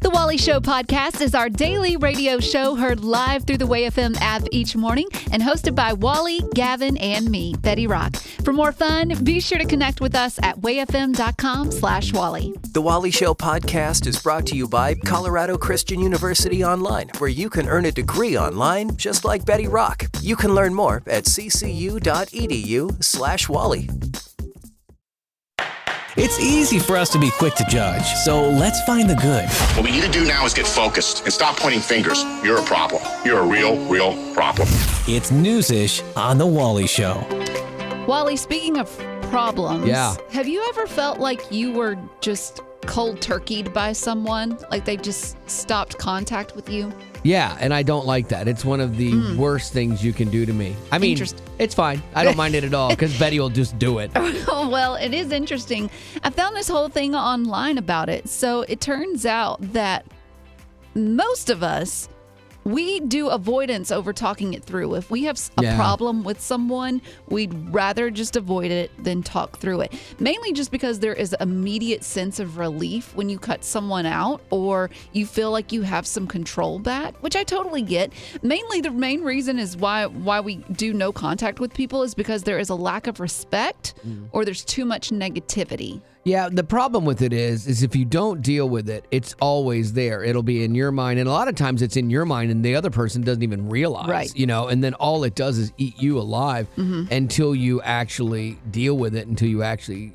The Wally Show podcast is our daily radio show heard live through the WayFM app each morning and hosted by Wally, Gavin, and me, Betty Rock. For more fun, be sure to connect with us at wayfm.com/Wally. The Wally Show podcast is brought to you by Colorado Christian University Online, where you can earn a degree online just like Betty Rock. You can learn more at ccu.edu/Wally. It's easy for us to be quick to judge, so let's find the good. What we need to do now is get focused and stop pointing fingers. You're a problem. You're a real problem. It's News-ish on The Wally Show. Wally, speaking of problems, Yeah. have you ever felt like you were just cold turkeyed by someone? Like they just stopped contact with you? Yeah, and I don't like that. It's one of the worst things you can do to me. I mean, it's fine. I don't mind it at all because Betty will just do it. Well, it is interesting. I found this whole thing online about it. So it turns out that most of us, we do avoidance over talking it through. If we have a problem with someone, we'd rather just avoid it than talk through it. Mainly just because there is immediate sense of relief when you cut someone out or you feel like you have some control back, which I totally get. Mainly the main reason is why we do no contact with people is because there is a lack of respect or there's too much negativity. Yeah, the problem with it is if you don't deal with it, it's always there. It'll be in your mind. And a lot of times it's in your mind and the other person doesn't even realize, right. And then all it does is eat you alive until you actually deal with it, until you actually,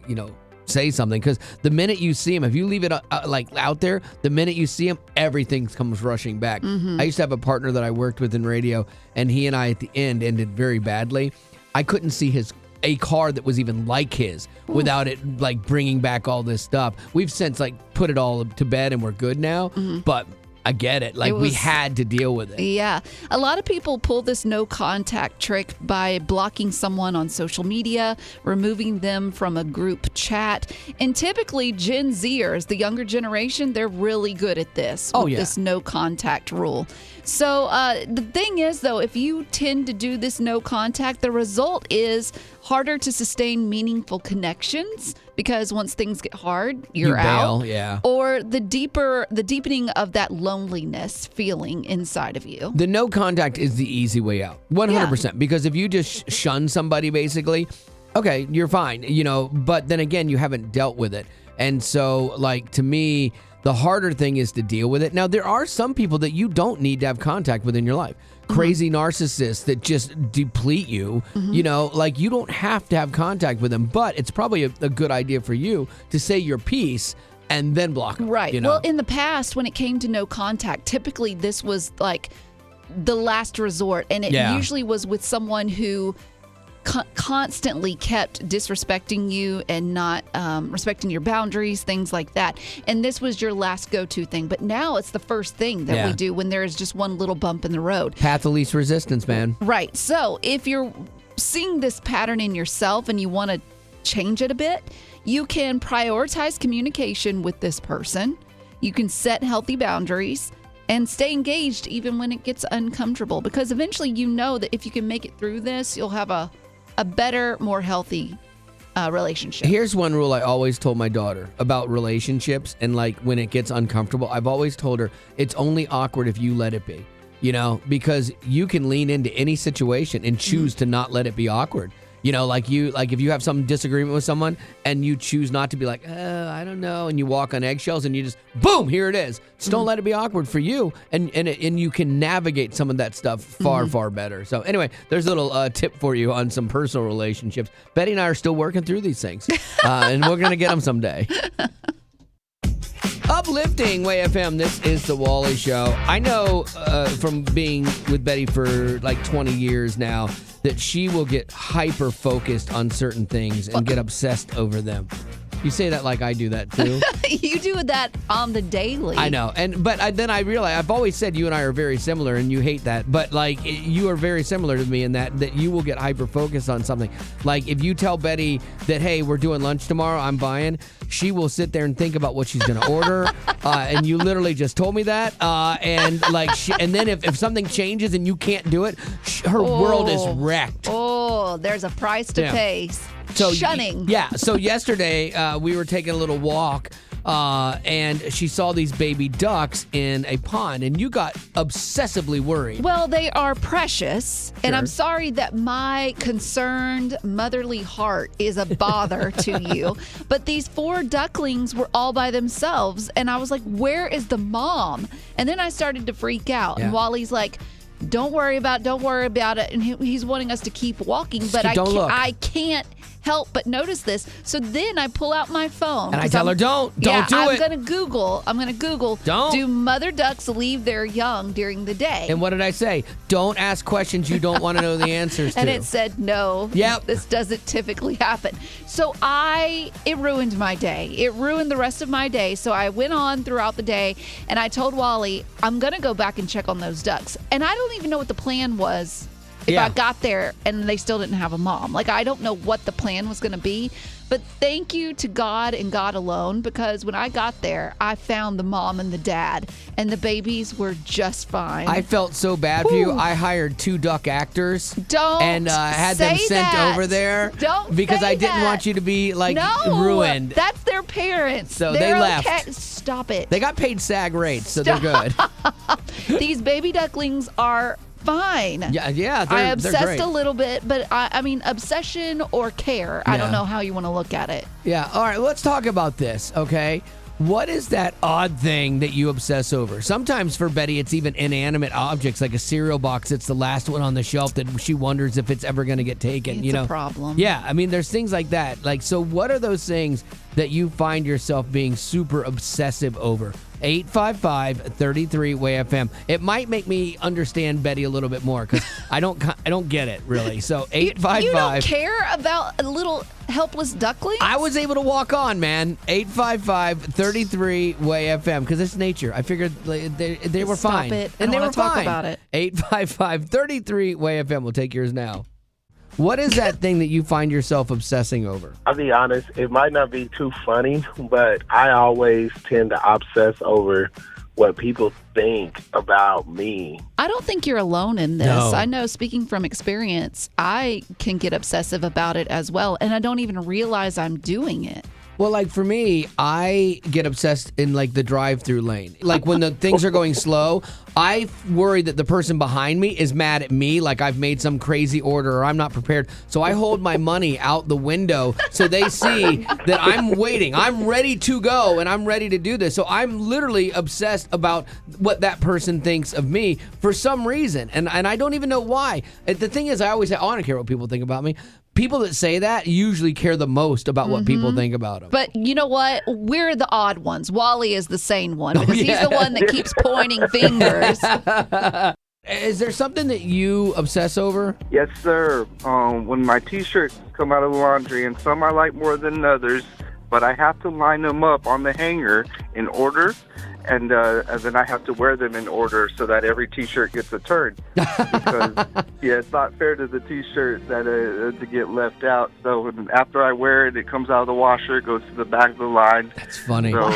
say something. Because the minute you see him, if you leave it out there, the minute you see him, everything comes rushing back. I used to have a partner that I worked with in radio, and he and I at the end ended very badly. I couldn't see a car that was even like his without it bringing back all this stuff. We've since put it all to bed and we're good now, but I get it. We had to deal with it. Yeah. A lot of people pull this no contact trick by blocking someone on social media, removing them from a group chat. And typically Gen Zers, the younger generation, they're really good at this with this no contact rule. So the thing is, though, if you tend to do this no contact, the result is harder to sustain meaningful connections because once things get hard, you're out. Yeah. Or the deepening of that loneliness feeling inside of you. The no contact is the easy way out. 100%. Because if you just shun somebody, basically, okay, you're fine, but then again, you haven't dealt with it. And so, to me, the harder thing is to deal with it. Now, there are some people that you don't need to have contact with in your life. Crazy narcissists that just deplete you. You don't have to have contact with them, but it's probably a good idea for you to say your piece and then block them. Right. Well, in the past, when it came to no contact, typically this was the last resort. And it usually was with someone who constantly kept disrespecting you and not respecting your boundaries, things like that. And this was your last go-to thing. But now it's the first thing that we do when there is just one little bump in the road. Path of least resistance, man. Right. So if you're seeing this pattern in yourself and you want to change it a bit, you can prioritize communication with this person. You can set healthy boundaries and stay engaged even when it gets uncomfortable, because eventually you know that if you can make it through this, you'll have a better, more healthy relationship. Here's one rule I always told my daughter about relationships and when it gets uncomfortable. I've always told her it's only awkward if you let it be, because you can lean into any situation and choose to not let it be awkward. If you have some disagreement with someone and you choose not to be I don't know, and you walk on eggshells and you just, boom, here it is. Just don't let it be awkward for you. And you can navigate some of that stuff far, far better. So anyway, there's a little tip for you on some personal relationships. Betty and I are still working through these things, and we're going to get them someday. Uplifting WayFM, this is The Wally Show. I know from being with Betty for 20 years now that she will get hyper-focused on certain things and get obsessed over them. You say that like I do that too. You do that on the daily. I know, but then I realize I've always said you and I are very similar, and you hate that. But you are very similar to me in that you will get hyper focused on something. If you tell Betty that, hey, we're doing lunch tomorrow, I'm buying, she will sit there and think about what she's going to order. And you literally just told me that. And then if something changes and you can't do it, her world is wrecked. Oh, there's a price to pay. So, shunning. Yeah. So yesterday we were taking a little walk and she saw these baby ducks in a pond, and you got obsessively worried. Well, they are precious, and Sure. I'm sorry that my concerned motherly heart is a bother to you, but these 4 ducklings were all by themselves, and I was like, where is the mom? And then I started to freak out, and Yeah. Wally's like, don't worry about it, and he's wanting us to keep walking, but I can't help but notice this. So then I pull out my phone. And I tell her, don't do I'm it. gonna Google. Don't. Do mother ducks leave their young during the day? And what did I say? Don't ask questions you don't want to know the answers to. And it said no. Yep. This doesn't typically happen. So it ruined my day. It ruined the rest of my day. So I went on throughout the day, and I told Wally, I'm gonna go back and check on those ducks. And I don't even know what the plan was. If Yeah. I got there and they still didn't have a mom. Like, I don't know what the plan was going to be. But thank you to God and God alone, because when I got there, I found the mom and the dad, and the babies were just fine. I felt so bad for you. Whew. I hired 2 duck actors. Don't and had them say sent that. over there. Don't because say I didn't that. want you to be like No, ruined. That's their parents. So They're they left. Okay. Stop it. They got paid SAG rates, so they're good. These baby ducklings are fine. Yeah, I they're obsessed great. a little bit, but I mean, obsession or care. I don't Yeah. know how you want to look at it. Yeah, all right, let's talk about this, okay? What is that odd thing that you obsess over? Sometimes for Betty, it's even inanimate objects, like a cereal box. It's the last one on the shelf that she wonders if it's ever going to get taken. It's a problem. Yeah, I mean, there's things like that. Like, so what are those things that you find yourself being super obsessive over? 855-33-WAY-FM. It might make me understand Betty a little bit more because I don't get it really. So 855. You don't care about a little helpless duckling? I was able to walk on, man. 855-33-WAY-FM because it's nature. I figured they were Stop fine. it. I And don't they wanna were talk fine. about it. 855-33-WAY-FM. We'll take yours now. What is that thing that you find yourself obsessing over? I'll be honest, it might not be too funny, but I always tend to obsess over what people think about me. I don't think you're alone in this. No. I know, speaking from experience, I can get obsessive about it as well, and I don't even realize I'm doing it. Well, like for me, I get obsessed in like the drive-through lane. Like when the things are going slow, I worry that the person behind me is mad at me, like I've made some crazy order or I'm not prepared. So I hold my money out the window so they see that I'm waiting. I'm ready to go and I'm ready to do this. So I'm literally obsessed about what that person thinks of me for some reason. And I don't even know why. The thing is, I always say, I don't care what people think about me. People that say that usually care the most about what people think about them. But you know what? We're the odd ones. Wally is the sane one because he's the one that keeps pointing fingers. Is there something that you obsess over? Yes, sir. When my T-shirts come out of the laundry, and some I like more than others, but I have to line them up on the hanger in order, and then I have to wear them in order so that every T-shirt gets a turn. Because, it's not fair to the T-shirt that to get left out. So after I wear it, it comes out of the washer, it goes to the back of the line. That's funny. So,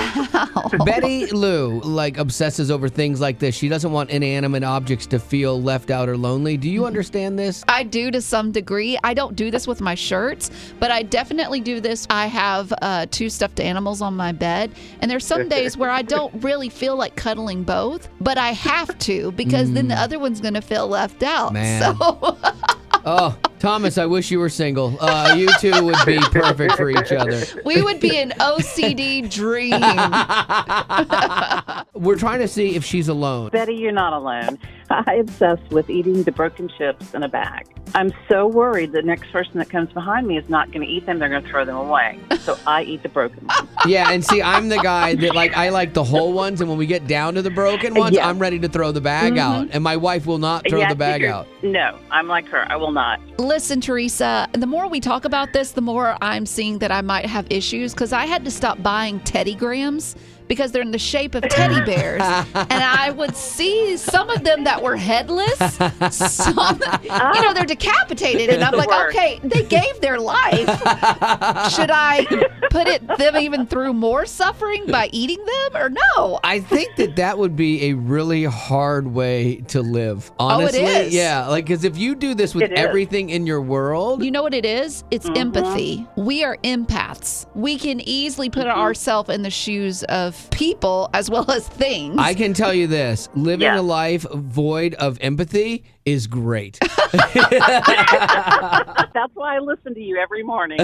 Betty Lou obsesses over things like this. She doesn't want inanimate objects to feel left out or lonely. Do you understand this? I do to some degree. I don't do this with my shirts, but I definitely do this. I have 2 stuffed animals on my bed, and there's some days where I don't really feel like cuddling both, but I have to because then the other one's going to feel left out. Man. So Oh, Thomas, I wish you were single. You two would be perfect for each other. we would be an OCD dream. We're trying to see if she's alone. Betty, you're not alone. I obsess with eating the broken chips in a bag. I'm so worried the next person that comes behind me is not going to eat them. They're going to throw them away. So I eat the broken ones. Yeah, and see, I'm the guy that I like the whole ones, and when we get down to the broken ones, Yeah. I'm ready to throw the bag out, and my wife will not throw the bag out. No, I'm like her. I will not. Listen, Teresa, the more we talk about this, the more I'm seeing that I might have issues because I had to stop buying Teddy Grahams because they're in the shape of teddy bears. And I would see some of them that were headless. Some, they're decapitated. And I'm like, okay, they gave their life. Should I put them even through more suffering by eating them or no? I think that would be a really hard way to live, honestly. Oh, it is? Yeah, like, because if you do this with everything in your world. You know what it is? It's empathy. We are empaths. We can easily put ourselves in the shoes of people as well as things. I can tell you this, living a life void of empathy is great. That's why I listen to you every morning.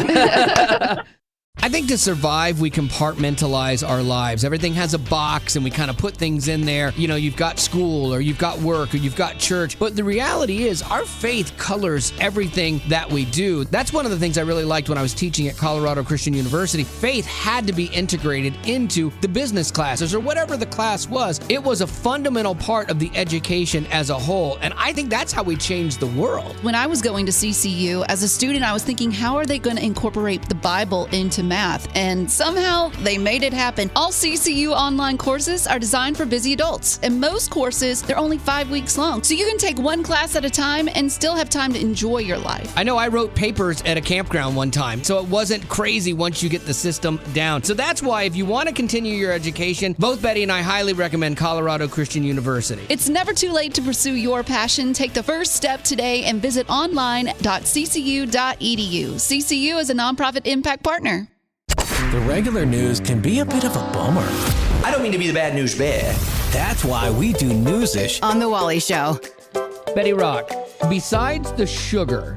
I think to survive, we compartmentalize our lives. Everything has a box and we kind of put things in there. You know, you've got school or you've got work or you've got church. But the reality is our faith colors everything that we do. That's one of the things I really liked when I was teaching at Colorado Christian University. Faith had to be integrated into the business classes or whatever the class was. It was a fundamental part of the education as a whole. And I think that's how we change the world. When I was going to CCU, as a student, I was thinking, how are they going to incorporate the Bible into math? And somehow they made it happen. All CCU online courses are designed for busy adults, and most courses, they're only 5 weeks long. So you can take one class at a time and still have time to enjoy your life. I know I wrote papers at a campground one time, so it wasn't crazy once you get the system down. So that's why if you want to continue your education, both Betty and I highly recommend Colorado Christian University. It's never too late to pursue your passion. Take the first step today and visit online.ccu.edu. CCU is a nonprofit impact partner. The regular news can be a bit of a bummer. I don't mean to be the bad news bear. That's why we do News-ish on The Wally Show. Betty Rock, besides the sugar,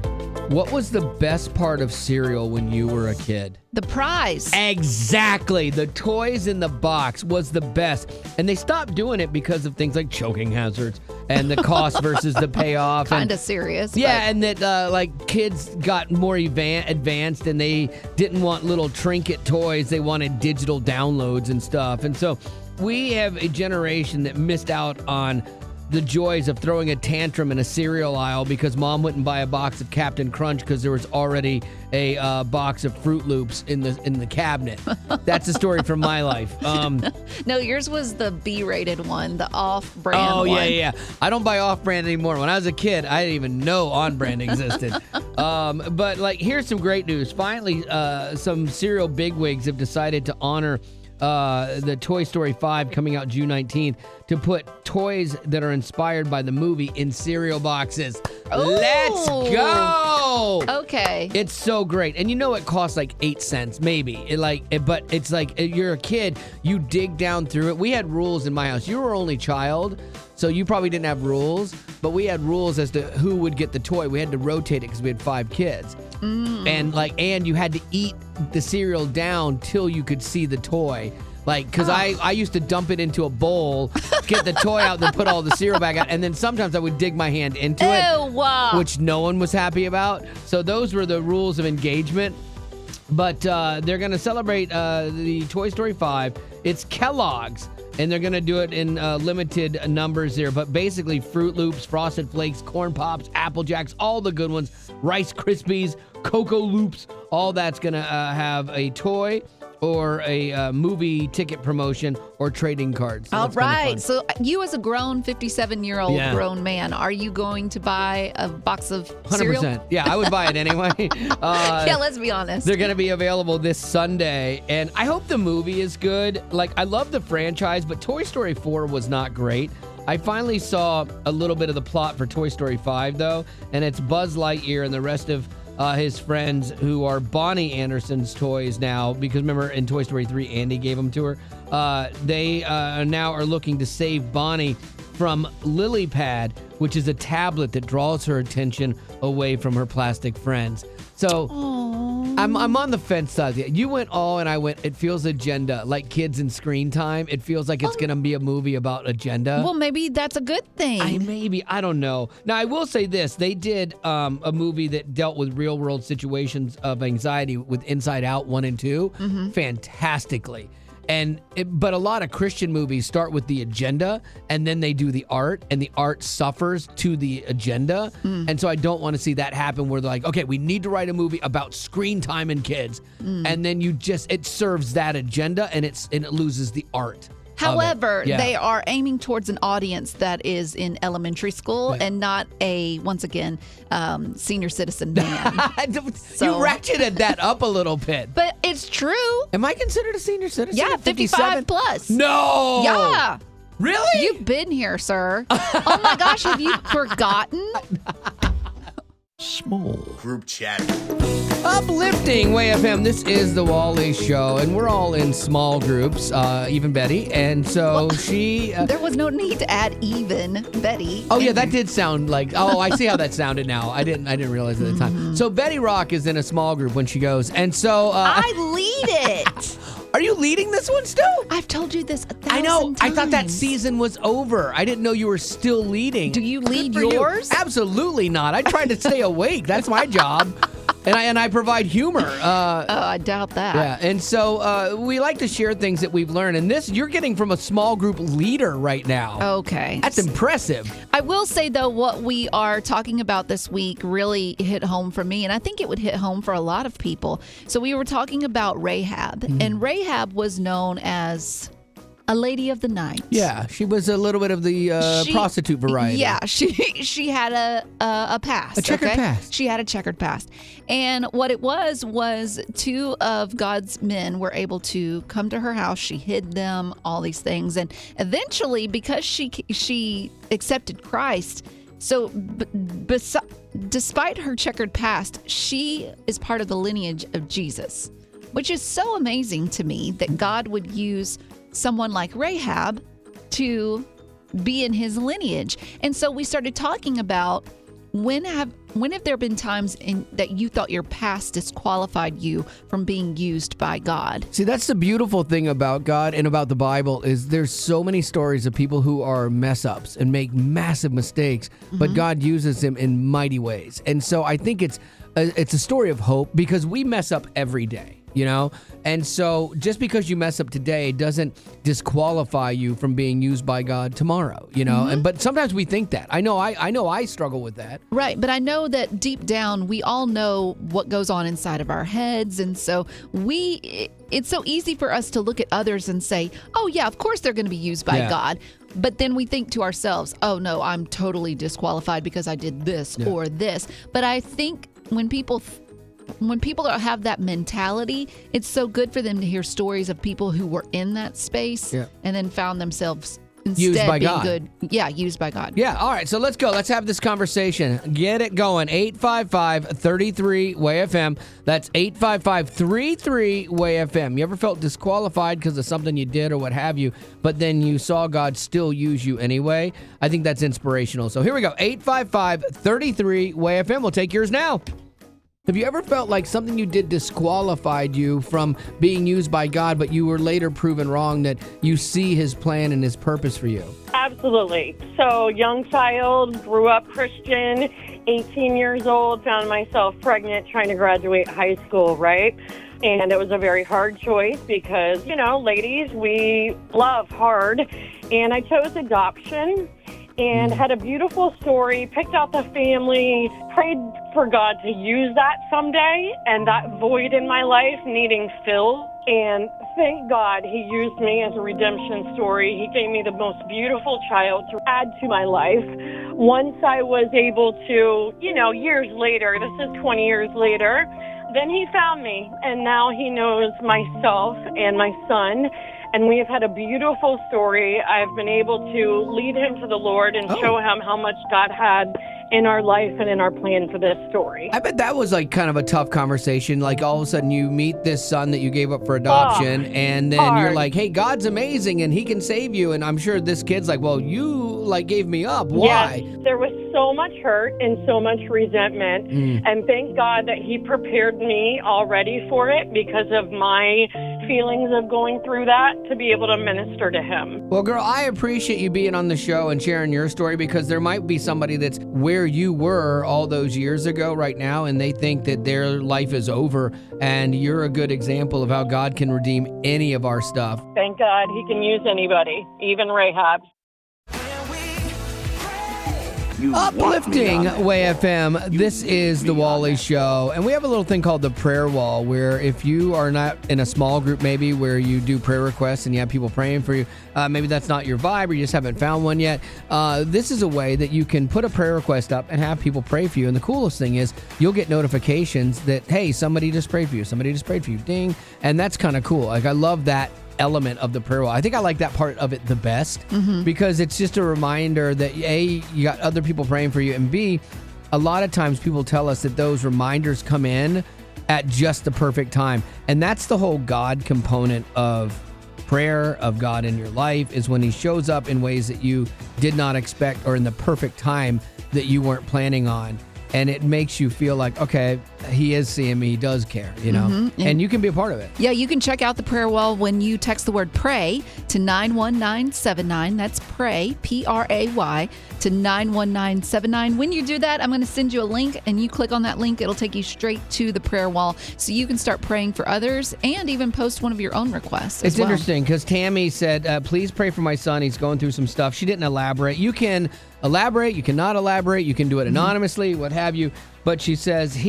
what was the best part of cereal when you were a kid? The prize. Exactly. The toys in the box was the best. And they stopped doing it because of things like choking hazards and the cost versus the payoff. Kind of serious. Yeah, and that kids got more advanced and they didn't want little trinket toys. They wanted digital downloads and stuff. And so we have a generation that missed out on the joys of throwing a tantrum in a cereal aisle because mom wouldn't buy a box of Captain Crunch because there was already a box of Fruit Loops in the cabinet. That's a story from my life. No, yours was the B-rated one, the off-brand one. Oh, yeah. I don't buy off-brand anymore. When I was a kid, I didn't even know on-brand existed. But here's some great news. Finally, some cereal bigwigs have decided to honor the Toy Story 5 coming out June 19th to put toys that are inspired by the movie in cereal boxes. Ooh. Let's go! Okay. It's so great. And it costs like 8 cents, maybe. But it's like, you're a kid, you dig down through it. We had rules in my house. You were only child, so you probably didn't have rules, but we had rules as to who would get the toy. We had to rotate it because we had 5 kids. And you had to eat the cereal down till you could see the toy. Because I used to dump it into a bowl, get the toy out, then put all the cereal back out, and then sometimes I would dig my hand into it, which no one was happy about. So those were the rules of engagement. But they're going to celebrate the Toy Story 5. It's Kellogg's, and they're going to do it in limited numbers there. But basically, Fruit Loops, Frosted Flakes, Corn Pops, Apple Jacks, all the good ones, Rice Krispies, Cocoa Loops, all that's going to have a toy or a movie ticket promotion or trading cards. So all right. So you as a grown 57-year-old grown man, are you going to buy a box of 100%. cereal? Yeah, I would buy it anyway. Yeah, let's be honest. They're going to be available this Sunday, and I hope the movie is good. I love the franchise, but Toy Story 4 was not great. I finally saw a little bit of the plot for Toy Story 5, though, and it's Buzz Lightyear and the rest of his friends who are Bonnie Anderson's toys now, because remember in Toy Story 3, Andy gave them to her. They now are looking to save Bonnie from Lily Pad, which is a tablet that draws her attention away from her plastic friends. So I'm on the fence side. You went all and I went, it feels agenda, like kids and screen time. It feels like it's going to be a movie about agenda. Well, maybe that's a good thing. I don't know. Now, I will say this. They did a movie that dealt with real world situations of anxiety with Inside Out 1 and 2 fantastically. But a lot of Christian movies start with the agenda and then they do the art, and the art suffers to the agenda. And so I don't want to see that happen where they're like, okay, we need to write a movie about screen time and kids. And then it serves that agenda and it loses the art. However, they are aiming towards an audience that is in elementary school and not once again, senior citizen man. You ratcheted that up a little bit. But it's true. Am I considered a senior citizen? Yeah, 55 plus. No. Yeah. Really? You've been here, sir. Oh my gosh, have you forgotten? Small group chat. Uplifting Way FM. This is the Wally Show, and we're all in small groups, even Betty. And so there was no need to add even Betty. Oh yeah, that did sound like. Oh, I see how that sounded now. I didn't realize at the time. So Betty Rock is in a small group when she goes, and so I lead it. Are you leading this one still? I've told you this 1,000 I know. times. I thought that season was over. I didn't know you were still leading. Do you lead yours? Absolutely not. I tried to stay awake. That's my job. And I provide humor. I doubt that. Yeah, and so we like to share things that we've learned. And this, you're getting from a small group leader right now. Okay. That's impressive. I will say, though, what we are talking about this week really hit home for me, and I think it would hit home for a lot of people. So we were talking about Rahab, and Rahab was known as a lady of the night. Yeah, she was a little bit of the prostitute variety. Yeah, she had a past. A checkered past. She had a checkered past. And what it was two of God's men were able to come to her house. She hid them, all these things. And eventually, because she accepted Christ, so despite her checkered past, she is part of the lineage of Jesus, which is so amazing to me that God would use someone like Rahab to be in his lineage. And so we started talking about when have there been times that you thought your past disqualified you from being used by God? See, that's the beautiful thing about God and about the Bible is there's so many stories of people who are mess ups and make massive mistakes, but God uses them in mighty ways. And so I think it's a story of hope because we mess up every day. And so just because you mess up today doesn't disqualify you from being used by God tomorrow, but sometimes we think that. I know I struggle with that. Right, but I know that deep down we all know what goes on inside of our heads, and so it's so easy for us to look at others and say, "Oh yeah, of course they're going to be used by God." But then we think to ourselves, "Oh no, I'm totally disqualified because I did this or this." But I think when people have that mentality, it's so good for them to hear stories of people who were in that space and then found themselves instead used by being God. good. Yeah, used by God. Yeah, all right, so let's go. Let's have this conversation. Get it going. 855-33-WAY-FM. That's 855-33-WAY-FM. You ever felt disqualified because of something you did or what have you, but then you saw God still use you anyway? I think that's inspirational. So here we go. 855-33-WAY-FM. We'll take yours now. Have you ever felt like something you did disqualified you from being used by God, but you were later proven wrong, that you see his plan and his purpose for you? Absolutely. So, young child, grew up Christian, 18 years old, found myself pregnant, trying to graduate high school, right? And it was a very hard choice because, ladies, we love hard. And I chose adoption. And had a beautiful story, picked out the family, prayed for God to use that someday, and that void in my life needing filled. And thank God he used me as a redemption story. He gave me the most beautiful child to add to my life. Once I was able to, years later, this is 20 years later, then he found me, and now he knows myself and my son. And we have had a beautiful story. I've been able to lead him to the Lord and show him how much God had in our life and in our plan for this story. I bet that was like kind of a tough conversation. Like all of a sudden you meet this son that you gave up for adoption and then you're like, hey, God's amazing and he can save you. And I'm sure this kid's like, well, you gave me up. Why? Yes, there was so much hurt and so much resentment. And thank God that he prepared me already for it because of my feelings of going through that to be able to minister to him. Well, girl, I appreciate you being on the show and sharing your story, because there might be somebody that's where you were all those years ago right now, and they think that their life is over, and you're a good example of how God can redeem any of our stuff. Thank God he can use anybody, even Rahab. Uplifting Way FM. This is the Wally Show, and we have a little thing called the prayer wall, where if you are not in a small group, maybe where you do prayer requests and you have people praying for you, maybe that's not your vibe, or you just haven't found one yet. This is a way that you can put a prayer request up and have people pray for you. And the coolest thing is you'll get notifications that, hey, somebody just prayed for you. Somebody just prayed for you. Ding. And that's kind of cool. Like, I love that element of the prayer wall. I think I like that part of it the best, because it's just a reminder that A, you got other people praying for you, and B, a lot of times people tell us that those reminders come in at just the perfect time. And that's the whole God component of prayer, of God in your life, is when he shows up in ways that you did not expect, or in the perfect time that you weren't planning on. And it makes you feel like, okay, he is seeing me, he does care, you know, and you can be a part of it. Yeah, you can check out the prayer wall when you text the word pray to 91979. That's pray, P-R-A-Y, to 91979. When you do that, I'm going to send you a link, and you click on that link. It'll take you straight to the prayer wall, so you can start praying for others and even post one of your own requests. It's interesting because Tammy said, please pray for my son. He's going through some stuff. She didn't elaborate. You can elaborate, you cannot elaborate, you can do it anonymously, what have you. But she says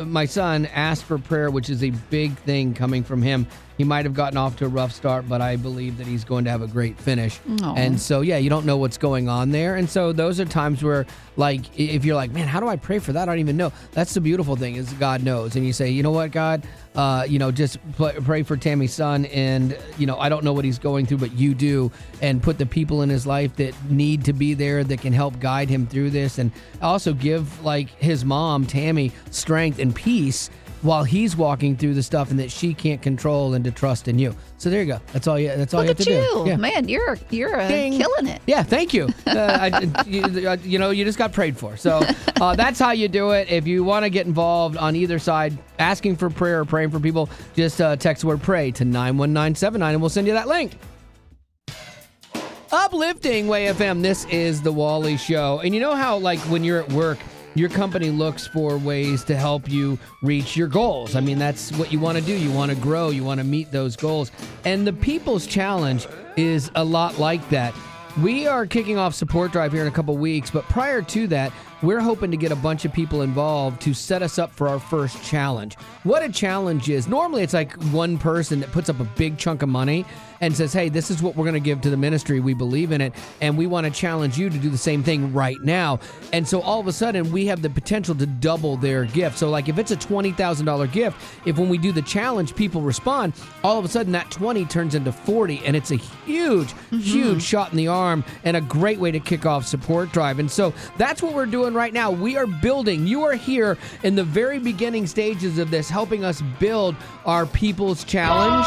my son, asked for prayer, which is a big thing coming from him. He might have gotten off to a rough start, but I believe that he's going to have a great finish. Aww. And so, yeah, you don't know what's going on there. And so those are times where, like, if you're like, man, how do I pray for that? I don't even know. That's the beautiful thing, is God knows. And you say, you know what, God, just pray for Tammy's son. And, I don't know what he's going through, but you do. And put the people in his life that need to be there, that can help guide him through this. And also give, like, his mom, Tammy, strength and peace while he's walking through the stuff and that she can't control, and to trust in you. So there you go. That's all you have to do. Look at you. Man, you're killing it. Yeah, thank you. You just got prayed for. So that's how you do it. If you want to get involved on either side, asking for prayer or praying for people, just text the word pray to 91979 and we'll send you that link. Uplifting Way FM. This is the Wally Show. And you know how, like, when you're at work, your company looks for ways to help you reach your goals. I mean, that's what you want to do. You want to grow. You want to meet those goals. And the People's Challenge is a lot like that. We are kicking off support drive here in a couple weeks, but prior to that, we're hoping to get a bunch of people involved to set us up for our first challenge. What a challenge is, normally it's like one person that puts up a big chunk of money and says, hey, this is what we're going to give to the ministry. We believe in it, and we want to challenge you to do the same thing right now. And so all of a sudden, we have the potential to double their gift. So like if it's a $20,000 gift, if when we do the challenge, people respond, all of a sudden that 20 turns into 40, and it's a huge shot in the arm and a great way to kick off support drive. And so that's what we're doing right now. We are building. You are here in the very beginning stages of this, helping us build our People's Challenge.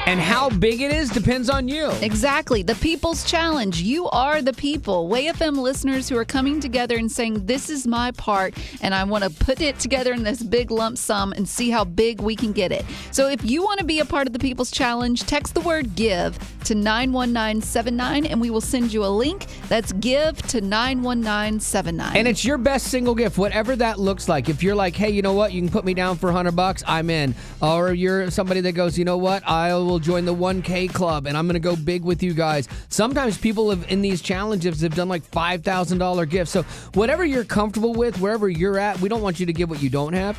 And how big it is depends on you. Exactly. The People's Challenge. You are the people. Way FM listeners who are coming together and saying, this is my part, and I want to put it together in this big lump sum and see how big we can get it. So if you want to be a part of the People's Challenge, text the word GIVE to 91979, and we will send you a link. That's GIVE to 91979. And it's your best single gift, whatever that looks like. If you're like, hey, you know what? You can put me down for $100, I'm in. Or you're somebody that goes, you know what? I will join the 1K club, and I'm going to go big with you guys. Sometimes people in these challenges have done like $5,000 gifts. So whatever you're comfortable with, wherever you're at, we don't want you to give what you don't have,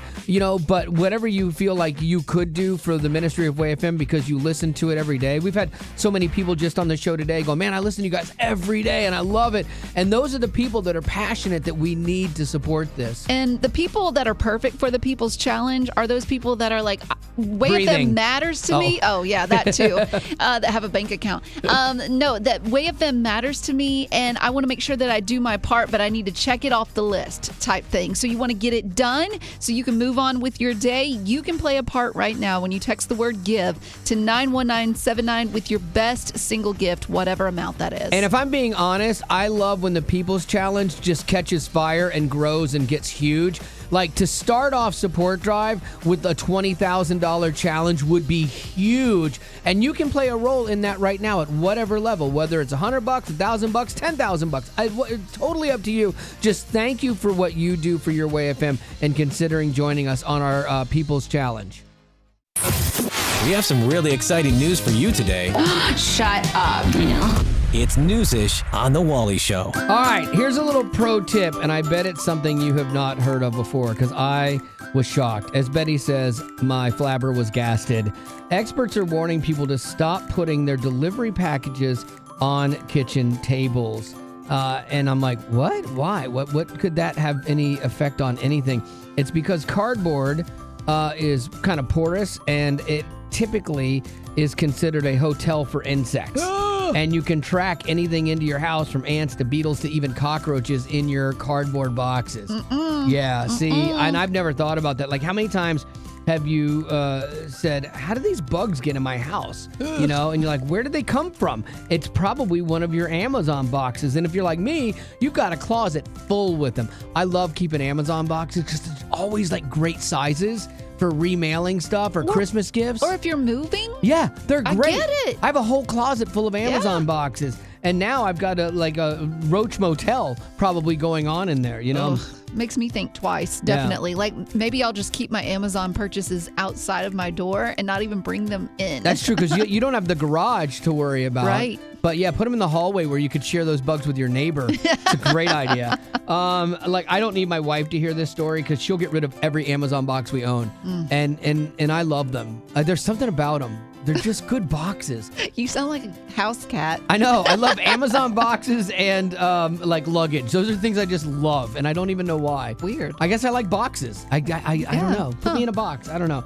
but whatever you feel like you could do for the ministry of Way FM because you listen to it every day. We've had so many people just on the show today go, man, I listen to you guys every day and I love it. And those are the people that are passionate that we need to support this. And the people that are perfect for the People's Challenge are those people that are like, Way FM matters to me. Oh, yeah, that too. That have a bank account. No, that Way FM matters to me, and I want to make sure that I do my part, but I need to check it off the list type thing. So you want to get it done so you can move on with your day. You can play a part right now when you text the word GIVE to 91979 with your best single gift, whatever amount that is. And if I'm being honest, I love when the People's Challenge just catches fire and grows and gets huge. Like, to start off Support Drive with a $20,000 challenge would be huge. And you can play a role in that right now at whatever level, whether it's $100, $1,000, $10,000. It's totally up to you. Just thank you for what you do for Your Way FM and considering joining us on our People's Challenge. We have some really exciting news for you today. Shut up. It's News-ish on The Wally Show. All right, here's a little pro tip, and I bet it's something you have not heard of before, because I was shocked. As Betty says, my flabber was gasted. Experts are warning people to stop putting their delivery packages on kitchen tables. And I'm like, what? Why? What could that have any effect on anything? It's because cardboard is kind of porous, and it typically is considered a hotel for insects. And you can track anything into your house, from ants to beetles to even cockroaches, in your cardboard boxes. Yeah, see, and I've never thought about that. Like, how many times have you said, how do these bugs get in my house? You know, and you're like, where did they come from? It's probably one of your Amazon boxes. And if you're like me, you've got a closet full with them. I love keeping Amazon boxes because it's always like great sizes for remailing stuff or Christmas gifts. Or if you're moving. Yeah, they're great. I get it. I have a whole closet full of Amazon boxes. And now I've got a Roach Motel probably going on in there, you know? Ugh, makes me think twice, definitely. Yeah. Like, maybe I'll just keep my Amazon purchases outside of my door and not even bring them in. That's true, because you don't have the garage to worry about. Right. But yeah, put them in the hallway where you could share those bugs with your neighbor. It's a great idea. Like, I don't need my wife to hear this story because she'll get rid of every Amazon box we own. And I love them. There's something about them. They're just good boxes. You sound like a house cat. I know. I love Amazon boxes and like luggage. Those are things I just love, and I don't even know why. Weird. I guess I like boxes. I don't know. Put me in a box. I don't know.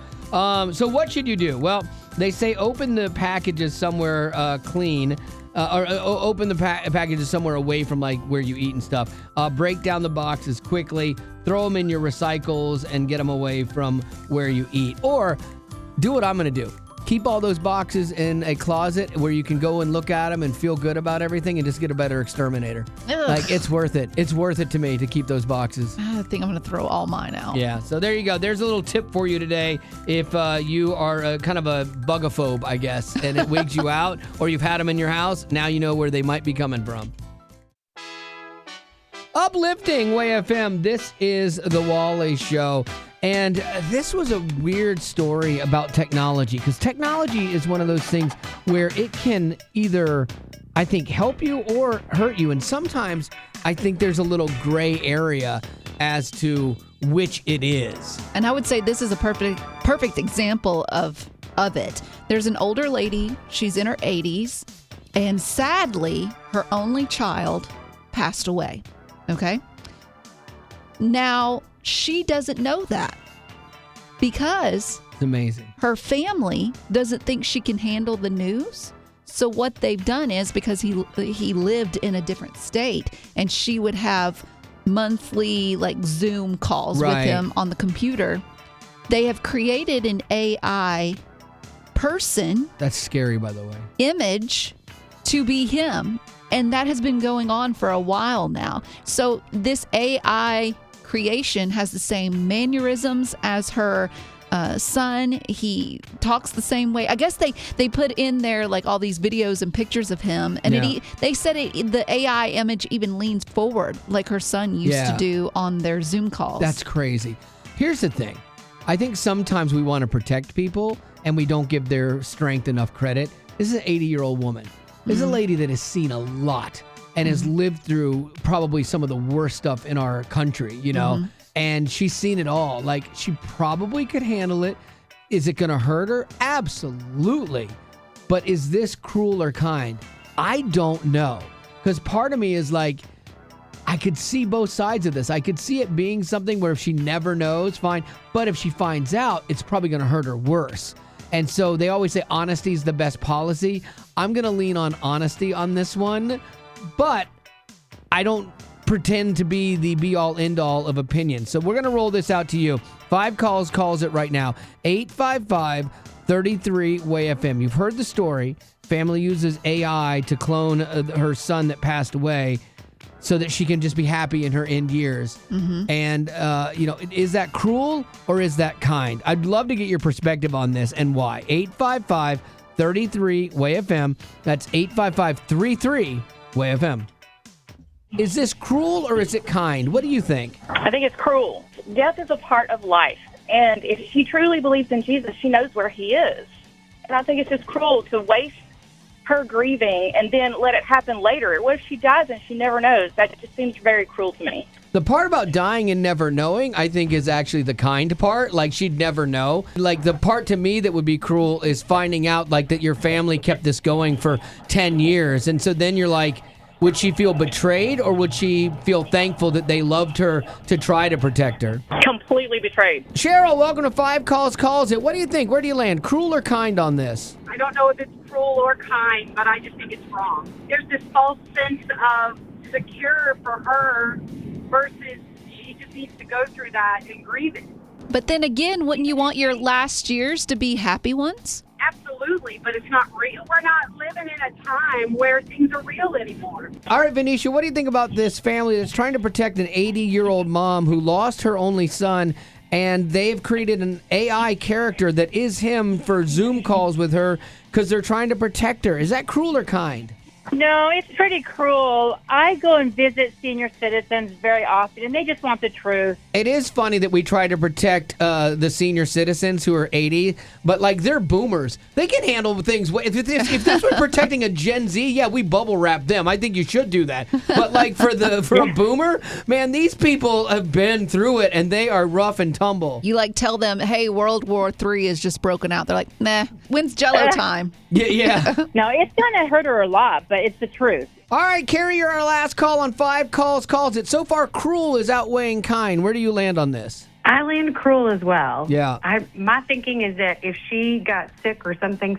So what should you do? Well, they say open the packages somewhere clean. Or open the packages somewhere away from like where you eat and stuff. Break down the boxes quickly. Throw them in your recycles and get them away from where you eat. Or do what I'm going to do. Keep all those boxes in a closet where you can go and look at them and feel good about everything and just get a better exterminator. Ugh. Like, it's worth it. It's worth it to me to keep those boxes. I think I'm going to throw all mine out. Yeah, so there you go. There's a little tip for you today if you are kind of a bugophobe, I guess, and it wigs you out, or you've had them in your house. Now you know where they might be coming from. Uplifting Way FM. This is The Wally Show. And this was a weird story about technology, because technology is one of those things where it can either, I think, help you or hurt you. And sometimes I think there's a little gray area as to which it is. And I would say this is a perfect example of it. There's an older lady. She's in her 80s. And sadly, her only child passed away. Okay? Now, she doesn't know that because it's amazing. Her family doesn't think she can handle the news. So what they've done is, because he lived in a different state, and she would have monthly like Zoom calls with him on the computer, they have created an AI person. That's scary, by the way. Image to be him. And that has been going on for a while now. So this AI creation has the same mannerisms as her son. He talks the same way. I guess they put in there like all these videos and pictures of him, and they said the AI image even leans forward like her son used to do on their Zoom calls. That's crazy. Here's the thing. I think sometimes we want to protect people and we don't give their strength enough credit. This is an 80-year-old woman. This is a lady that has seen a lot and has lived through probably some of the worst stuff in our country, you know, and she's seen it all. Like, she probably could handle it. Is it going to hurt her? Absolutely. But is this cruel or kind? I don't know. Because part of me is like, I could see both sides of this. I could see it being something where if she never knows, fine. But if she finds out, it's probably going to hurt her worse. And so they always say honesty is the best policy. I'm going to lean on honesty on this one, but I don't pretend to be the be-all, end-all of opinion. So we're going to roll this out to you. 5 calls it right now. 855-33-WAY-FM. You've heard the story. Family uses AI to clone her son that passed away. so that she can just be happy in her end years. And, is that cruel or is that kind? I'd love to get your perspective on this and why. 855-33-WAY-FM. That's 855-33-WAY-FM. Is this cruel or is it kind? What do you think? I think it's cruel. Death is a part of life. And if she truly believes in Jesus, she knows where he is. And I think it's just cruel to waste her grieving and then let it happen later. What if she dies and she never knows? That just seems very cruel to me. The part about dying and never knowing, I think, is actually the kind part. Like, she'd never know. Like, the part to me that would be cruel is finding out, like, that your family kept this going for 10 years. And so then you're like, would she feel betrayed or would she feel thankful that they loved her to try to protect her? Completely betrayed. Cheryl, welcome to 5 Calls Calls It. What do you think? Where do you land? Cruel or kind on this? I don't know if it's cruel or kind, but I just think it's wrong. There's this false sense of secure for her versus she just needs to go through that and grieve it. But then again, wouldn't you want your last years to be happy ones? Absolutely, but it's not real. We're not living in a time where things are real anymore. All right, Venetia, what do you think about this family that's trying to protect an 80-year-old mom who lost her only son, and they've created an AI character that is him for Zoom calls with her because they're trying to protect her? Is that cruel or kind? No, it's pretty cruel. I go and visit senior citizens very often, and they just want the truth. It is funny that we try to protect the senior citizens who are 80, but, like, they're boomers. They can handle things. If this were protecting a Gen Z, yeah, we bubble wrap them. I think you should do that. But, like, for a boomer, man, these people have been through it, and they are rough and tumble. You, like, tell them, hey, World War III is just broken out. They're like, nah, when's Jello time? Yeah. No, it's going to hurt her a lot, but it's the truth. All right, Carrie, you're our last call on 5 Calls Calls It. So far, cruel is outweighing kind. Where do you land on this? I land cruel as well. Yeah. My thinking is that if she got sick or something,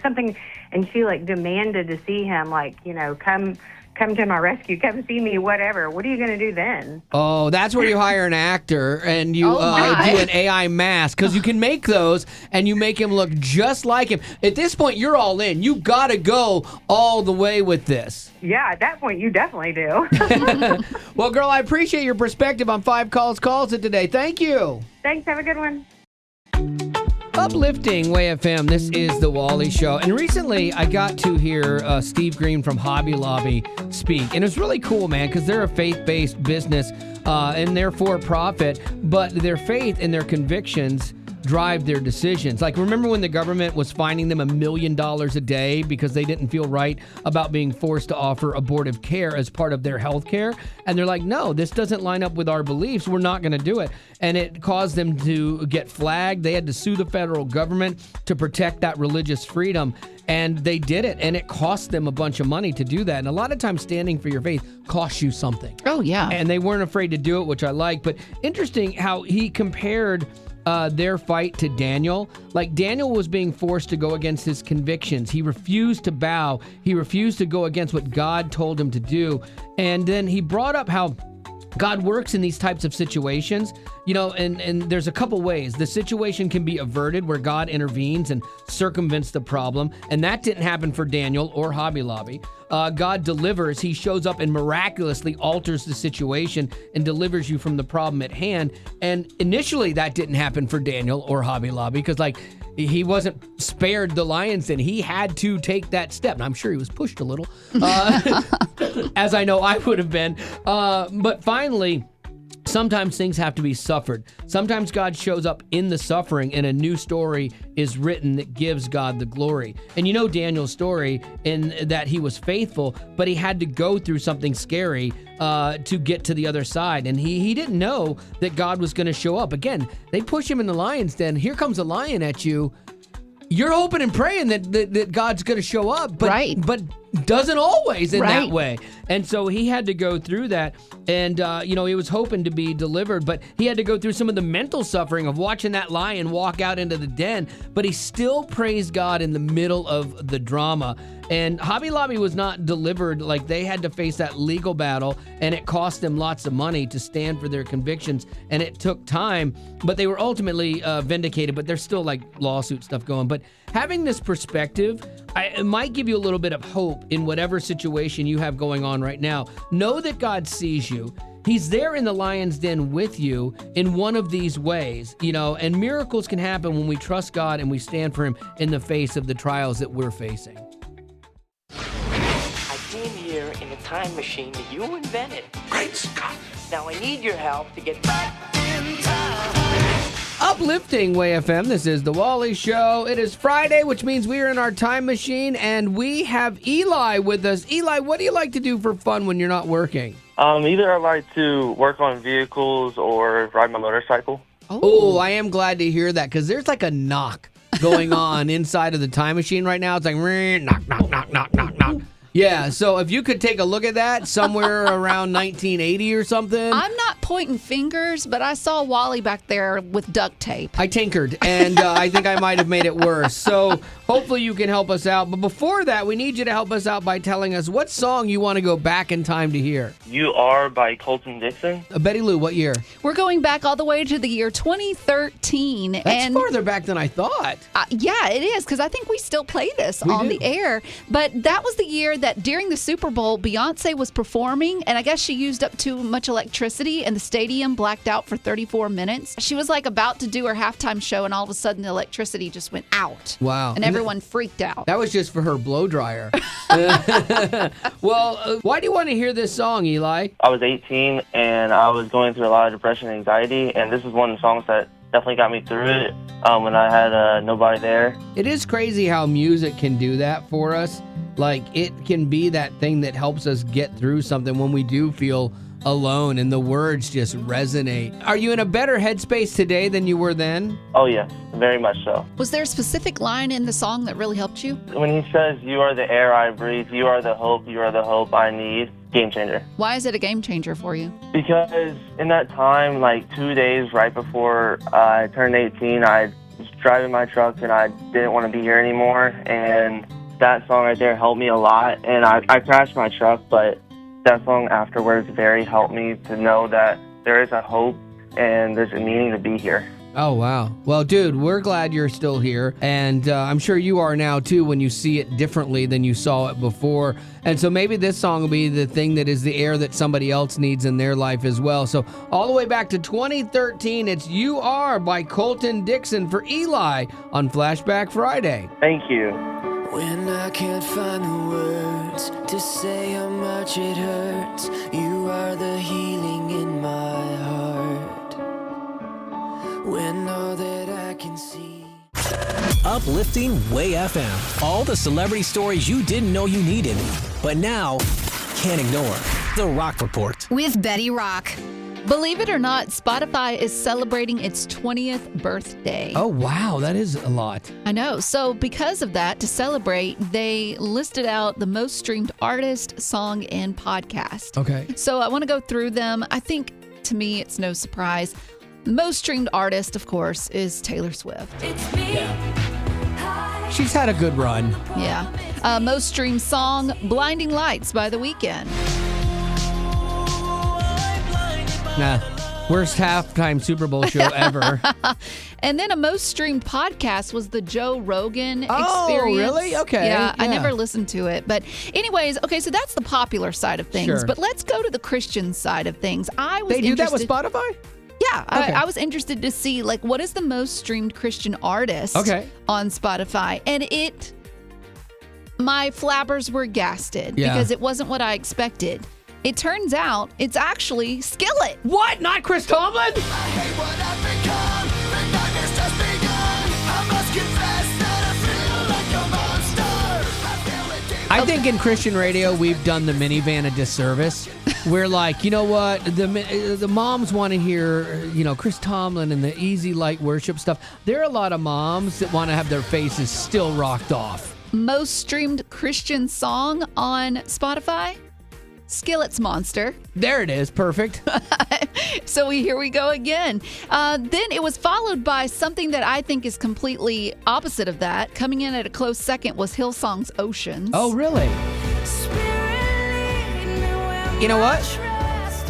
and she, like, demanded to see him, like, come to my rescue, come see me, whatever, what are you going to do then? Oh, that's where you hire an actor and you do an AI mask, because you can make those and you make him look just like him. At this point, you're all in. You got to go all the way with this. Yeah, at that point, you definitely do. Well, girl, I appreciate your perspective on 5 Calls Calls It today. Thank you. Thanks. Have a good one. Uplifting Way FM. This is The Wally Show. And recently, I got to hear Steve Green from Hobby Lobby speak. And it's really cool, man, because they're a faith-based business and they're for-profit, but their faith and their convictions drive their decisions. Like, remember when the government was fining them $1 million a day because they didn't feel right about being forced to offer abortive care as part of their health care? And they're like, no, this doesn't line up with our beliefs. We're not going to do it. And it caused them to get flagged. They had to sue the federal government to protect that religious freedom. And they did it. And it cost them a bunch of money to do that. And a lot of times standing for your faith costs you something. Oh, yeah. And they weren't afraid to do it, which I like. But interesting how he compared their fight to Daniel. Like, Daniel was being forced to go against his convictions. He refused to bow. He refused to go against what God told him to do. And then he brought up how God works in these types of situations, and there's a couple ways. The situation can be averted where God intervenes and circumvents the problem, and that didn't happen for Daniel or Hobby Lobby. God delivers. He shows up and miraculously alters the situation and delivers you from the problem at hand. And initially, that didn't happen for Daniel or Hobby Lobby because, like, he wasn't spared the lion's den. He had to take that step. And I'm sure he was pushed a little, as I know I would have been. But finally, sometimes things have to be suffered. Sometimes God shows up in the suffering and a new story is written that gives God the glory. And you know Daniel's story in that he was faithful, but he had to go through something scary to get to the other side. And he didn't know that God was going to show up. Again, they push him in the lion's den. Here comes a lion at you. You're hoping and praying that God's going to show up, but doesn't always in that way. And so he had to go through that. And, he was hoping to be delivered, but he had to go through some of the mental suffering of watching that lion walk out into the den. But he still praised God in the middle of the drama. And Hobby Lobby was not delivered. Like, they had to face that legal battle, and it cost them lots of money to stand for their convictions. And it took time, but they were ultimately vindicated. But there's still, like, lawsuit stuff going. But having this perspective it might give you a little bit of hope in whatever situation you have going on right now. Know that God sees you. He's there in the lion's den with you in one of these ways, and miracles can happen when we trust God and we stand for him in the face of the trials that we're facing. I came here in a time machine that you invented. Great Scott! Now I need your help to get back in time. Uplifting Way FM, this is The Wally Show. It is Friday, which means we are in our time machine, and we have Eli with us. Eli, what do you like to do for fun when you're not working? Either I like to work on vehicles or ride my motorcycle. Oh, I am glad to hear that, because there's like a knock going on inside of the time machine right now. It's like, knock, knock, knock, knock, knock, knock. Yeah, so if you could take a look at that somewhere around 1980 or something. I'm not pointing fingers, but I saw Wally back there with duct tape. I tinkered, and I think I might have made it worse. So hopefully you can help us out. But before that, we need you to help us out by telling us what song you want to go back in time to hear. You Are by Colton Dixon. Betty Lou, what year? We're going back all the way to the year 2013. That's farther back than I thought. Yeah, it is, because I think we still play this on the air. But that was the year that during the Super Bowl, Beyonce was performing, and I guess she used up too much electricity, and the stadium blacked out for 34 minutes. She was like about to do her halftime show, and all of a sudden the electricity just went out. Wow. And everyone freaked out. That was just for her blow dryer. Well, why do you want to hear this song, Eli? I was 18, and I was going through a lot of depression and anxiety, and this is one of the songs that definitely got me through it when I had nobody there. It is crazy how music can do that for us. Like, it can be that thing that helps us get through something when we do feel alone and the words just resonate. Are you in a better headspace today than you were then? Oh, yeah, very much so. Was there a specific line in the song that really helped you? When he says, "You are the air I breathe, you are the hope I need," game changer. Why is it a game changer for you? Because in that time, like 2 days right before I turned 18, I was driving my truck and I didn't want to be here anymore, and that song right there helped me a lot. And I crashed my truck, but that song afterwards very helped me to know that there is a hope and there's a meaning to be here. Oh, wow. Well, dude, we're glad you're still here. And I'm sure you are now, too, when you see it differently than you saw it before. And so maybe this song will be the thing that is the air that somebody else needs in their life as well. So all the way back to 2013, it's You Are by Colton Dixon for Eli on Flashback Friday. Thank you. When I can't find the words to say how much it hurts, you are the healing in my heart. When all that I can see. Uplifting Way FM. All the celebrity stories you didn't know you needed, but now can't ignore. The Rock Report. With Betty Rock. Believe it or not, Spotify is celebrating its 20th birthday. Oh, wow. That is a lot. I know. So because of that, to celebrate, they listed out the most streamed artist, song, and podcast. Okay. So I want to go through them. I think, to me, it's no surprise. Most streamed artist, of course, is Taylor Swift. She's had a good run. Yeah. Most streamed song, Blinding Lights by The Weeknd. Nah, worst halftime Super Bowl show ever. And then a most streamed podcast was the Joe Rogan Experience. Oh, really? Okay. Yeah, I never listened to it. But anyways, okay, so that's the popular side of things. Sure. But let's go to the Christian side of things. They do that with Spotify? Yeah, Okay. I was interested to see, like, what is the most streamed Christian artist on Spotify? And my flabbers were gasted because it wasn't what I expected. It turns out it's actually Skillet. What? Not Chris Tomlin? I think in Christian radio, we've done the minivan a disservice. We're like, you know what? The moms want to hear, Chris Tomlin and the easy light worship stuff. There are a lot of moms that want to have their faces still rocked off. Most streamed Christian song on Spotify? Skillet's Monster. There it is. Perfect. So here we go again. Then it was followed by something that I think is completely opposite of that. Coming in at a close second was Hillsong's Oceans. Oh, really? You know what?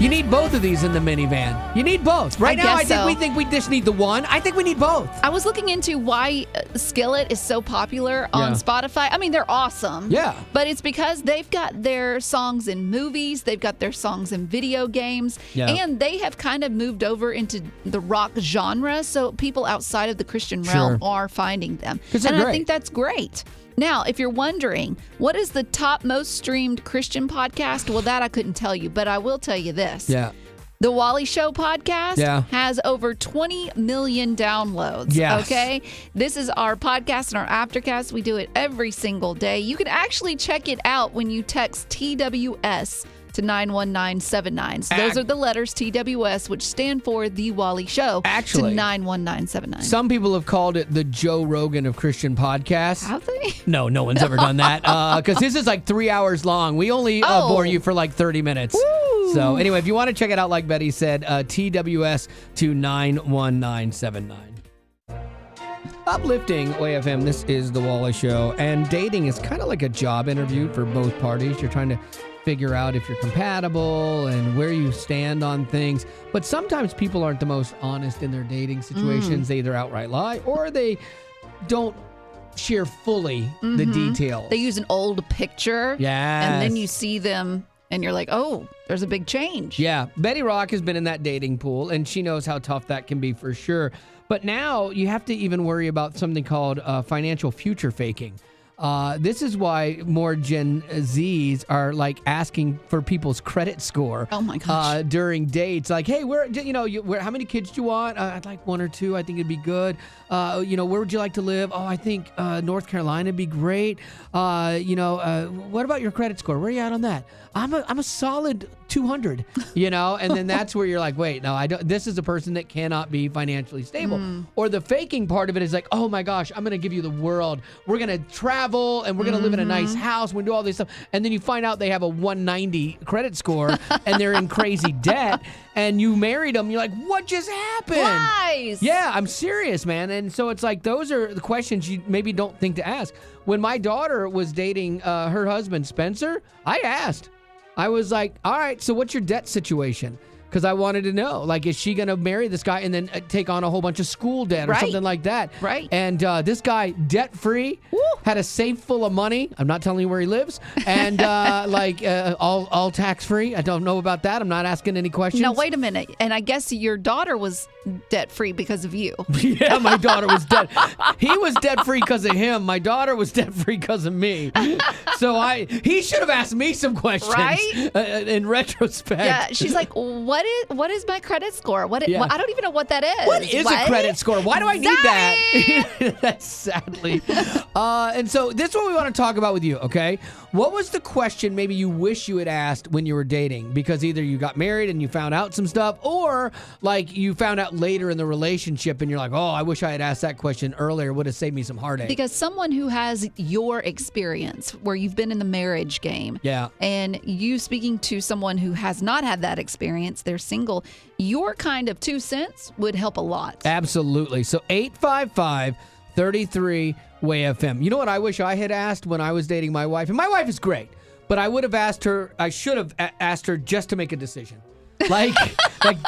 You need both of these in the minivan. You need both. Right now, I think so. we think we just need the one. I think we need both. I was looking into why Skillet is so popular on Spotify. I mean, they're awesome. Yeah. But it's because they've got their songs in movies, they've got their songs in video games, and they have kind of moved over into the rock genre. So people outside of the Christian realm are finding them. And I think that's great. Now, if you're wondering, what is the top most streamed Christian podcast? Well, that I couldn't tell you, but I will tell you this. Yeah. The Wally Show podcast has over 20 million downloads. Yes. Okay? This is our podcast and our aftercast. We do it every single day. You can actually check it out when you text TWS to 91979. So those are the letters TWS, which stand for The Wally Show, Actually, to 91979. Some people have called it the Joe Rogan of Christian podcasts. Have they? No one's ever done that. Because this is like 3 hours long. We only bore you for like 30 minutes. Woo. So anyway, if you want to check it out, like Betty said, TWS to 91979. Uplifting OAFM, this is The Wally Show. And dating is kind of like a job interview for both parties. You're trying to figure out if you're compatible and where you stand on things. But sometimes people aren't the most honest in their dating situations. They either outright lie or they don't share fully the details. They use an old picture. Yes. And then you see them and you're like, oh, there's a big change. Yeah. Betty Rock has been in that dating pool and she knows how tough that can be for sure. But now you have to even worry about something called financial future faking. This is why more Gen Zs are like asking for people's credit score. Oh my gosh! During dates, like, hey, how many kids do you want? I'd like 1 or 2. I think it'd be good. Where would you like to live? Oh, I think North Carolina would be great. What about your credit score? Where are you at on that? I'm a solid 200. And then that's where you're like, wait, no, I don't. This is a person that cannot be financially stable. Or the faking part of it is like, oh my gosh, I'm gonna give you the world. We're gonna travel and we're gonna live in a nice house. We're gonna do all this stuff, and then you find out they have a 190 credit score and they're in crazy debt. And you married them. You're like, what just happened? Lies. Yeah, I'm serious, man. And so it's like those are the questions you maybe don't think to ask. When my daughter was dating her husband Spencer, I asked. I was like, all right, so what's your debt situation? Because I wanted to know, like, is she going to marry this guy and then take on a whole bunch of school debt or something like that? Right. And this guy, debt-free, had a safe full of money. I'm not telling you where he lives. And, all tax-free. I don't know about that. I'm not asking any questions. Now, wait a minute. And I guess your daughter was debt-free because of you. Yeah, my daughter was debt. He was debt-free because of him. My daughter was debt-free because of me. So he should have asked me some questions. Right? In retrospect. Yeah, she's like, what is my credit score? I don't even know what that is. What is a credit score? Why do I need that? That's sadly. And so this is what we want to talk about with you, okay? What was the question maybe you wish you had asked when you were dating? Because either you got married and you found out some stuff, or like you found out later in the relationship and you're like, oh, I wish I had asked that question earlier. It would have saved me some heartache. Because someone who has your experience, where you've been in the marriage game, and you speaking to someone who has not had that experience, they're single, your kind of 2 cents would help a lot. Absolutely. So 855-33-WAY-FM. You know what I wish I had asked when I was dating my wife? And my wife is great, but I should have asked her just to make a decision. Like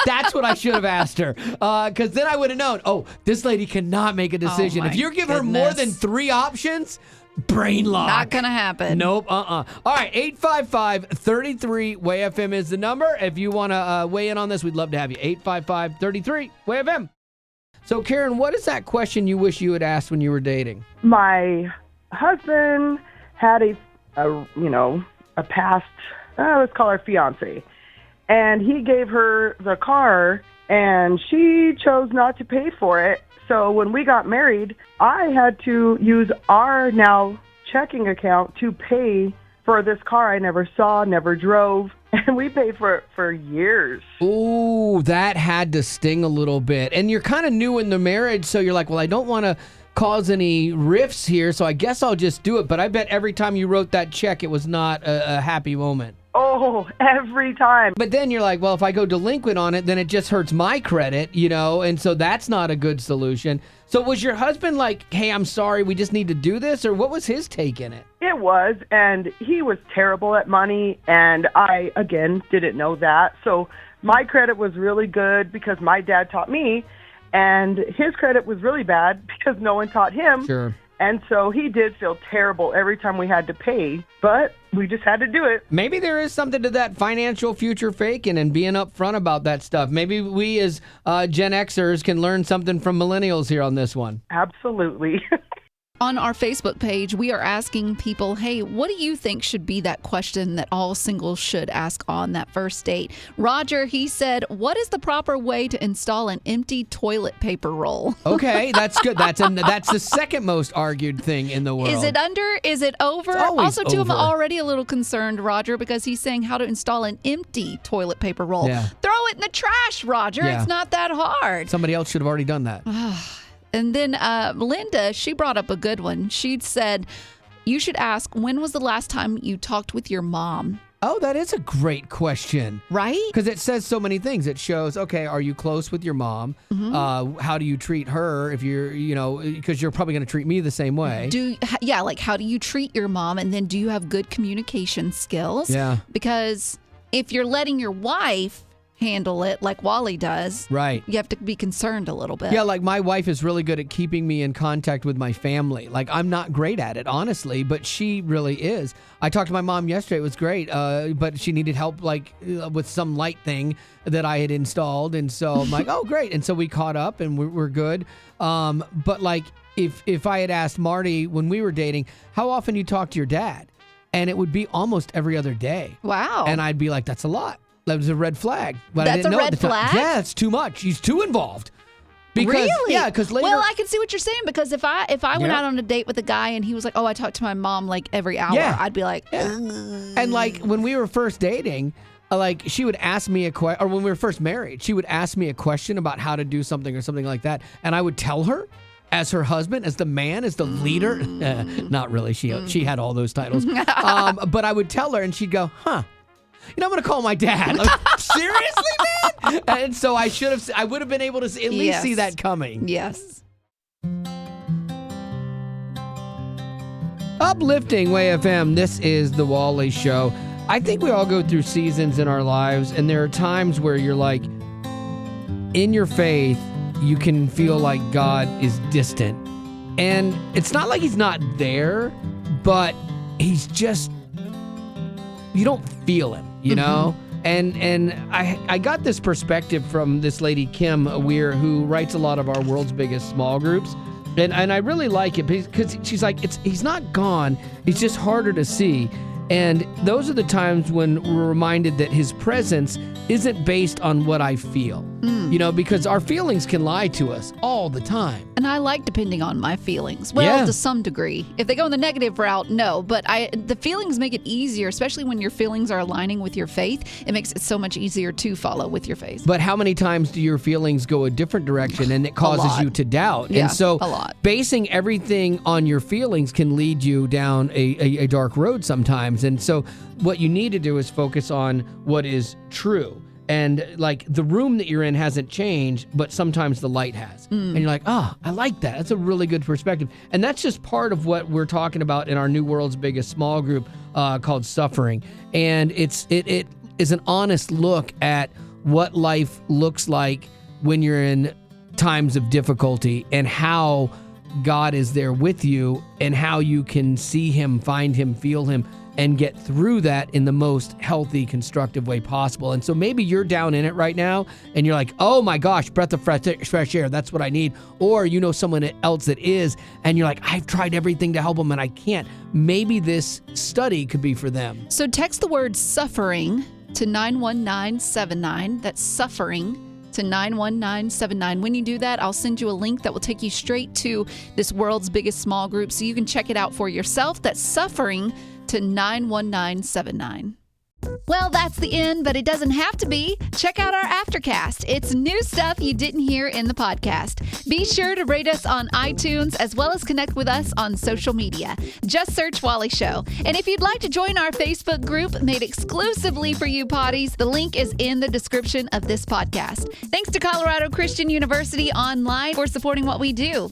that's what I should have asked her. Because then I would have known, oh, this lady cannot make a decision. If you give her more than 3 options, brain lock. Not gonna happen. Nope. All right, 855-33-WAY-FM is the number. If you want to weigh in on this, we'd love to have you. 855-33-WAY-FM. So, Karen, what is that question you wish you had asked when you were dating? My husband had a past, let's call her fiance, and he gave her the car, and she chose not to pay for it. So when we got married, I had to use our now checking account to pay for this car I never saw, never drove, and we paid for it for years. Ooh, that had to sting a little bit. And you're kind of new in the marriage, so you're like, well, I don't want to cause any rifts here, so I guess I'll just do it. But I bet every time you wrote that check, it was not a happy moment. Oh, every time. But then you're like, well, if I go delinquent on it, then it just hurts my credit, and so that's not a good solution. So was your husband like, hey, I'm sorry, we just need to do this? Or what was his take in it? It was, and he was terrible at money, and I, again, didn't know that. So my credit was really good because my dad taught me, and his credit was really bad because no one taught him. Sure. And so he did feel terrible every time we had to pay, but we just had to do it. Maybe there is something to that financial future faking and being upfront about that stuff. Maybe we as Gen Xers can learn something from millennials here on this one. Absolutely. On our Facebook page, we are asking people, hey, what do you think should be that question that all singles should ask on that first date? Roger, he said, what is the proper way to install an empty toilet paper roll? Okay, that's good. That's the second most argued thing in the world. Is it under? Is it over? It's always Also, too, I'm over. already a little concerned, Roger, because he's saying how to install an empty toilet paper roll. Yeah. Throw it in the trash, Roger. Yeah. It's not that hard. Somebody else should have already done that. And then Linda, she brought up a good one. She said, you should ask, when was the last time you talked with your mom? Oh, that is a great question. Right? Because it says so many things. It shows, okay, are you close with your mom? Mm-hmm. How do you treat her if you're, because you're probably going to treat me the same way. Like how do you treat your mom? And then do you have good communication skills? Yeah. Because if you're letting your wife handle it like Wally does, right, you have to be concerned a little bit. Yeah, like my wife is really good at keeping me in contact with my family. Like I'm not great at it, honestly, but she really is. I talked to my mom yesterday. It was great, but she needed help with some light thing that I had installed. And so I'm like, oh, great. And so we caught up and we're good. But like if I had asked Marty when we were dating, how often you talk to your dad? And it would be almost every other day. Wow. And I'd be like, that's a lot. That was a red flag. But That's I didn't a know red at the time. flag? Yeah, it's too much. He's too involved. Because, really? Yeah, because later. Well, I can see what you're saying, because if I went Yeah. out on a date with a guy and he was like, oh, I talk to my mom like every hour, Yeah. I'd be like, And like when we were first dating, like she would ask me or when we were first married, she would ask me a question about how to do something or something like that. And I would tell her as her husband, as the man, as the leader. Not really. She had all those titles. But I would tell her and she'd go, huh. I'm going to call my dad. Like, seriously, man? And so I would have been able to at least see that coming. Yes. Uplifting Way FM. This is The Wally Show. I think we all go through seasons in our lives, and there are times where you're like, in your faith, you can feel like God is distant. And it's not like he's not there, but he's just, you don't feel him, you know? And I got this perspective from this lady, Kim Weir, who writes a lot of our world's biggest small groups. And I really like it because she's like, he's not gone. He's just harder to see. And those are the times when we're reminded that his presence isn't based on what I feel, because our feelings can lie to us all the time. And I like depending on my feelings. Well, to some degree. If they go in the negative route, no. But the feelings make it easier, especially when your feelings are aligning with your faith. It makes it so much easier to follow with your faith. But how many times do your feelings go a different direction and it causes you to doubt? Yeah, and so a lot. Basing everything on your feelings can lead you down a dark road sometimes. And so what you need to do is focus on what is true. And like the room that you're in hasn't changed, but sometimes the light has. And you're like, oh, I like that. That's a really good perspective. And that's just part of what we're talking about in our new world's biggest small group called Suffering. And it is an honest look at what life looks like when you're in times of difficulty and how God is there with you and how you can see him, find him, feel him, and get through that in the most healthy, constructive way possible. And so maybe you're down in it right now and you're like, oh my gosh, breath of fresh air, that's what I need. Or you know someone else that is, and you're like, I've tried everything to help them and I can't. Maybe this study could be for them. So text the word suffering to 91979. That's suffering to 91979. When you do that, I'll send you a link that will take you straight to this world's biggest small group so you can check it out for yourself. That's suffering to 91979. Well, that's the end, but it doesn't have to be. Check out our Aftercast. It's new stuff you didn't hear in the podcast. Be sure to rate us on iTunes as well as connect with us on social media. Just search Wally Show. And if you'd like to join our Facebook group made exclusively for you potties, the link is in the description of this podcast. Thanks to Colorado Christian University Online for supporting what we do.